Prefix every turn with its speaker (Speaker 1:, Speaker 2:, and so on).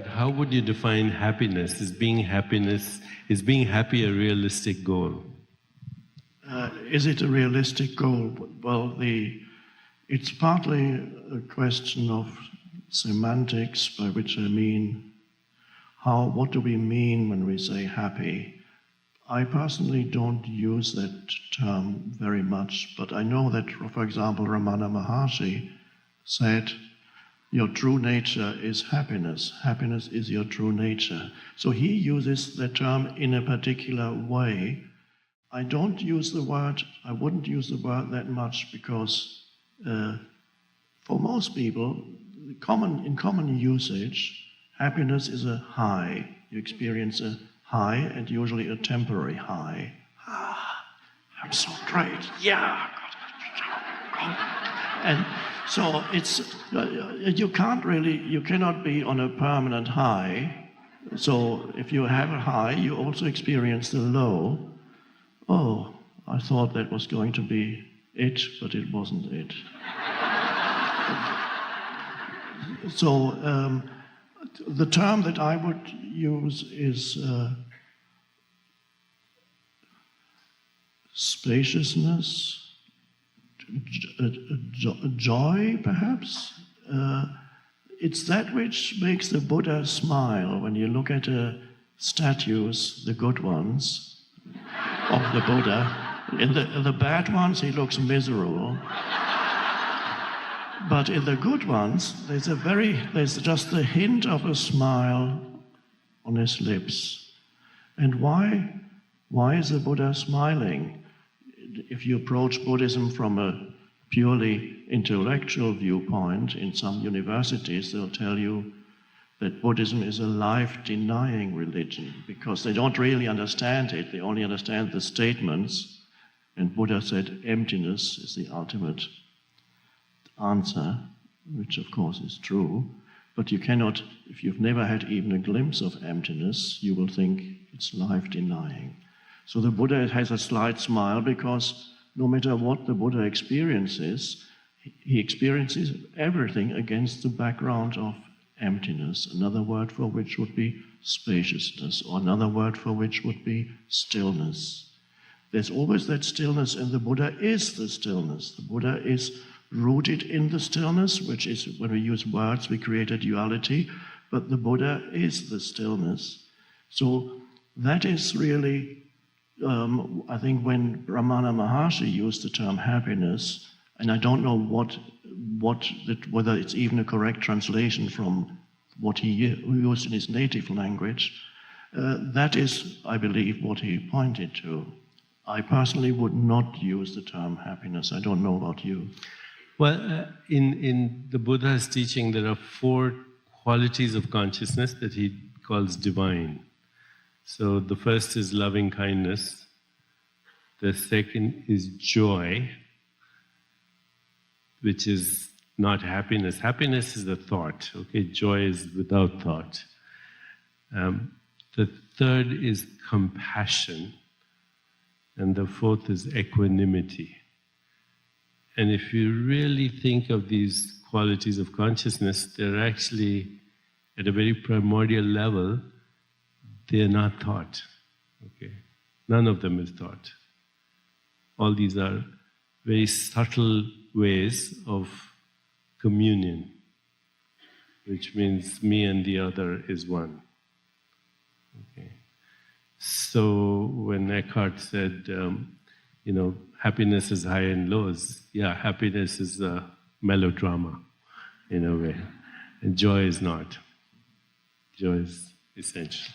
Speaker 1: How would you define happiness? Is being happy a realistic goal?
Speaker 2: Is it a realistic goal? Well, it's partly a question of semantics, by which I mean what do we mean when we say happy? I personally don't use that term very much, but I know that, for example, Ramana Maharshi said, your true nature is happiness. Happiness is your true nature. So he uses the term in a particular way. I wouldn't use the word that much because for most people, in common usage, happiness is a high. You experience a high and usually a temporary high. I'm so great. Yeah. And so you cannot be on a permanent high. So if you have a high, you also experience the low. Oh, I thought that was going to be it, but it wasn't it. So the term that I would use is spaciousness, joy, perhaps. It's that which makes the Buddha smile. When you look at statues, the good ones of the Buddha, in the bad ones he looks miserable. But in the good ones, there's just the hint of a smile on his lips. And why is the Buddha smiling? If you approach Buddhism from a purely intellectual viewpoint, in some universities they'll tell you that Buddhism is a life-denying religion because they don't really understand it, they only understand the statements. And Buddha said emptiness is the ultimate answer, which of course is true, but you cannot, if you've never had even a glimpse of emptiness, you will think it's life-denying. So the Buddha has a slight smile because no matter what the Buddha experiences, he experiences everything against the background of emptiness. Another word for which would be spaciousness, or another word for which would be stillness. There's always that stillness, and the Buddha is the stillness. The Buddha is rooted in the stillness, which is, when we use words, we create a duality, but the Buddha is the stillness. So that is really, I think when Ramana Maharshi used the term happiness, and I don't know whether it's even a correct translation from what he used in his native language, that is, I believe, what he pointed to. I personally would not use the term happiness. I don't know about you.
Speaker 1: Well, in the Buddha's teaching, there are 4 qualities of consciousness that he calls divine. So the first is loving kindness, the second is joy, which is not happiness. Happiness is a thought, okay? Joy is without thought. The third is compassion, and the fourth is equanimity. And if you really think of these qualities of consciousness, they're actually, at a very primordial level, they're not thought. Okay? None of them is thought. All these are very subtle ways of communion, which means me and the other is one. Okay? So when Eckhart said, happiness is high and lows, yeah, happiness is a melodrama in a way, and joy is not. Joy is essential.